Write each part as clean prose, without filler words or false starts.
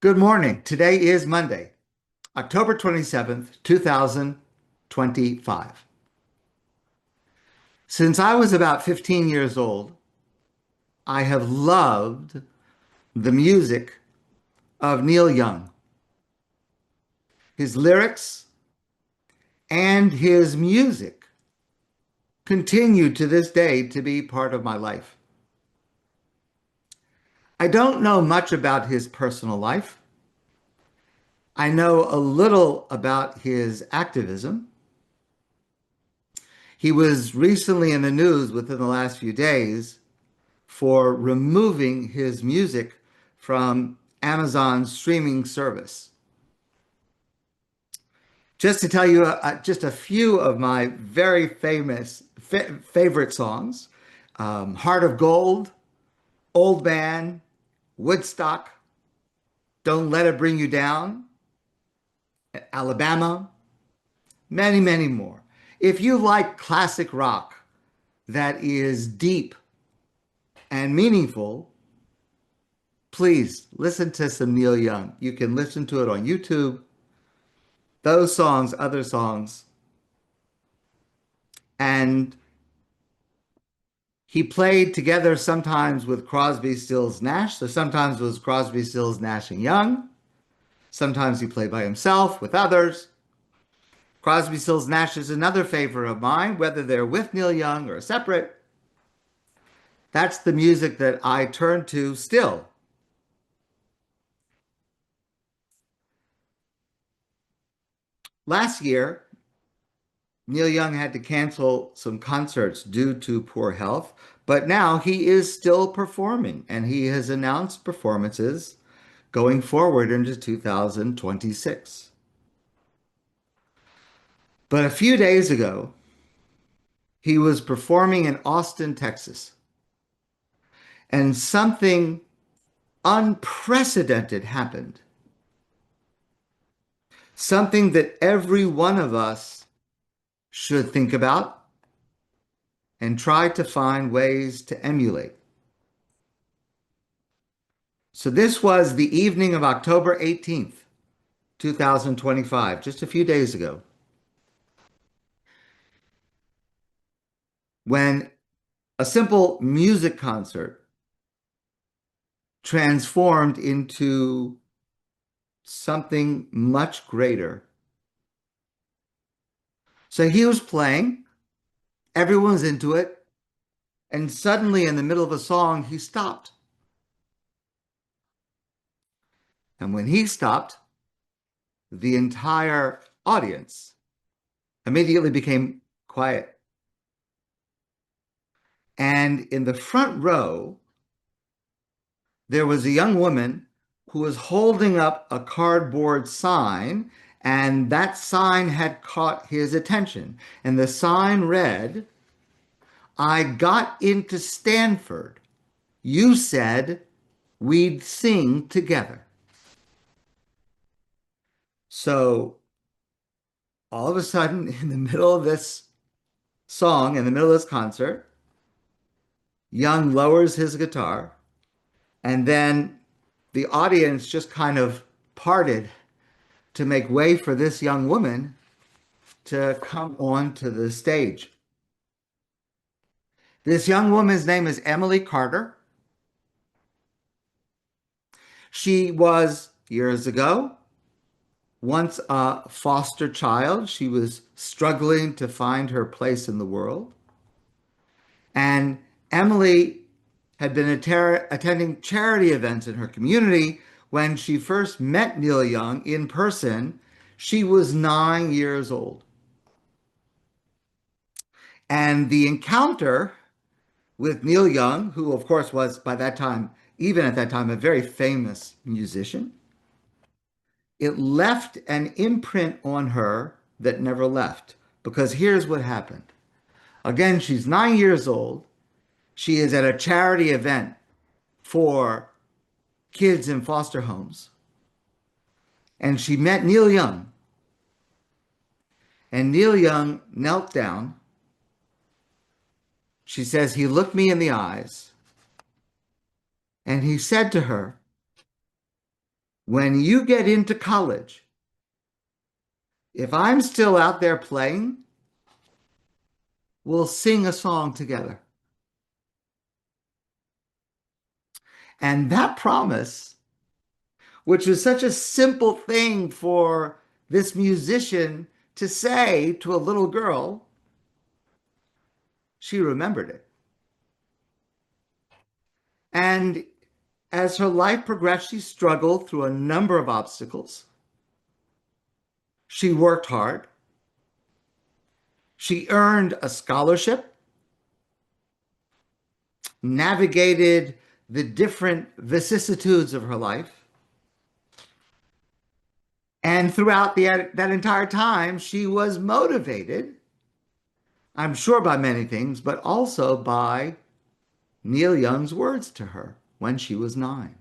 Good morning. Today is Monday, October 27th, 2025. Since I was about 15 years old, I have loved the music of Neil Young. His lyrics and his music continue to this day to be part of my life. I don't know much about his personal life. I know a little about his activism. He was recently in the news within the last few days for removing his music from Amazon's streaming service. Just to tell you just a few of my very favorite songs, Heart of Gold, Old Man, Woodstock, Don't Let It Bring You Down, Alabama, many, many more. If you like classic rock that is deep and meaningful, please listen to some Neil Young. You can listen to it on YouTube. Those songs, other songs. And he played together sometimes with Crosby, Stills, Nash. So sometimes it was Crosby, Stills, Nash, and Young. Sometimes he played by himself with others. Crosby, Stills, Nash is another favorite of mine, whether they're with Neil Young or separate. That's the music that I turn to still. Last year, Neil Young had to cancel some concerts due to poor health, but now he is still performing and he has announced performances going forward into 2026. But a few days ago, he was performing in Austin, Texas, and something unprecedented happened. Something that every one of us should think about and try to find ways to emulate. So this was the evening of October 18th, 2025, just a few days ago, when a simple music concert transformed into something much greater. So he was playing, everyone's into it, and suddenly in the middle of a song, he stopped. And when he stopped, the entire audience immediately became quiet. And in the front row, there was a young woman who was holding up a cardboard sign, and that sign had caught his attention. And the sign read, "I got into Stanford. You said we'd sing together." So all of a sudden, in the middle of this song, in the middle of this concert, Young lowers his guitar, and then the audience just kind of parted to make way for this young woman to come onto the stage. This young woman's name is Emily Carter. She was, years ago, once a foster child. She was struggling to find her place in the world. And Emily had been attending charity events in her community when she first met Neil Young in person. She was 9 years old. And the encounter with Neil Young, who of course was by that time, even at that time, a very famous musician, it left an imprint on her that never left. Because here's what happened. Again, she's 9 years old. She is at a charity event for kids in foster homes. And she met Neil Young. And Neil Young knelt down. She says, he looked me in the eyes and he said to her, When you get into college, if I'm still out there playing, we'll sing a song together. And that promise, which was such a simple thing for this musician to say to a little girl, she remembered it. And as her life progressed, she struggled through a number of obstacles. She worked hard. She earned a scholarship, navigated the different vicissitudes of her life. And throughout that entire time, she was motivated, I'm sure by many things, but also by Neil Young's words to her when she was 9.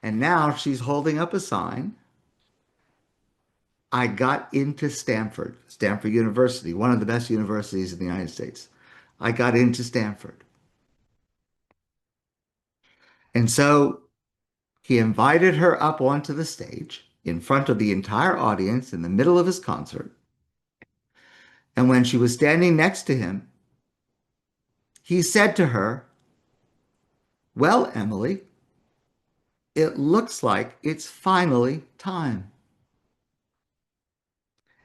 And now she's holding up a sign. I got into Stanford University, one of the best universities in the United States. I got into Stanford. And so he invited her up onto the stage in front of the entire audience in the middle of his concert. And when she was standing next to him, he said to her, "Well, Emily, it looks like it's finally time."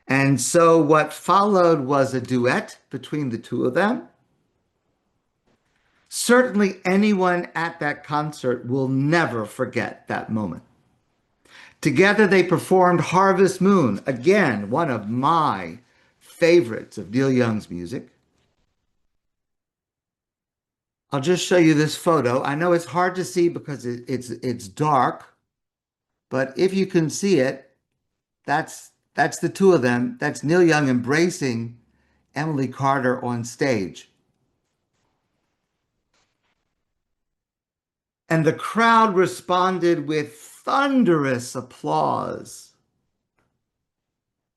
And so what followed was a duet between the two of them. Certainly anyone at that concert will never forget that moment. Together they performed Harvest Moon, again, one of my favorites of Neil Young's music. I'll just show you this photo. I know it's hard to see because it's dark, but if you can see it, that's the two of them. That's Neil Young embracing Emily Carter on stage. And the crowd responded with thunderous applause,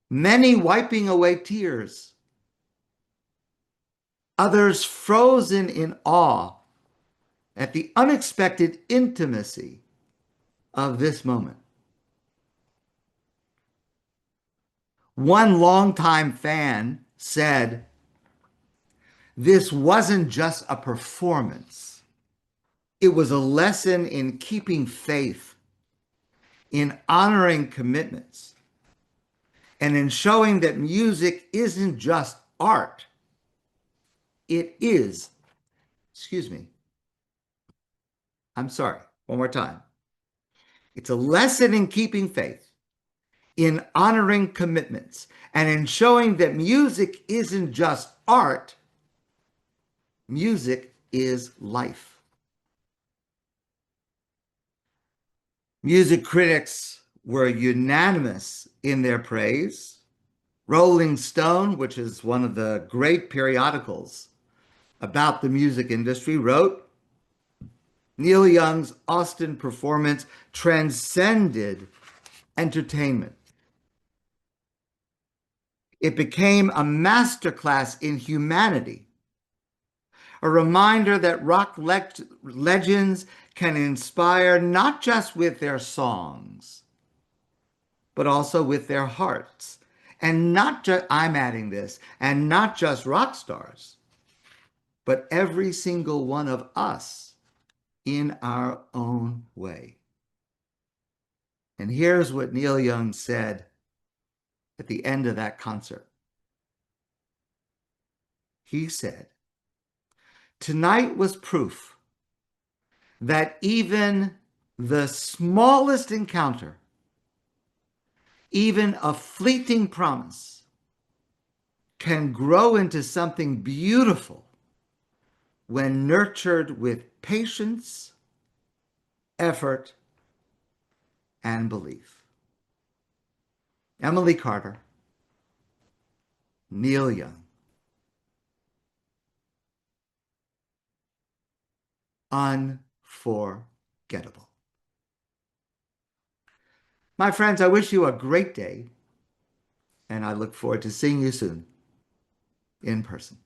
many wiping away tears, others frozen in awe at the unexpected intimacy of this moment. One longtime fan said, "This wasn't just a performance. It was a lesson in keeping faith, in honoring commitments, and in showing that music isn't just art. It is," excuse me, I'm sorry, one more time. "It's a lesson in keeping faith, in honoring commitments, and in showing that music isn't just art, music is life." Music critics were unanimous in their praise. Rolling Stone, which is one of the great periodicals about the music industry, wrote, "Neil Young's Austin performance transcended entertainment. It became a masterclass in humanity, a reminder that rock legends can inspire not just with their songs, but also with their hearts. And not just, I'm adding this, and not just rock stars, but every single one of us in our own way." And here's what Neil Young said at the end of that concert. He said, "Tonight was proof that even the smallest encounter, even a fleeting promise, can grow into something beautiful when nurtured with patience, effort, and belief." Emily Carter, Neil Young. Unforgettable. My friends, I wish you a great day, and I look forward to seeing you soon in person.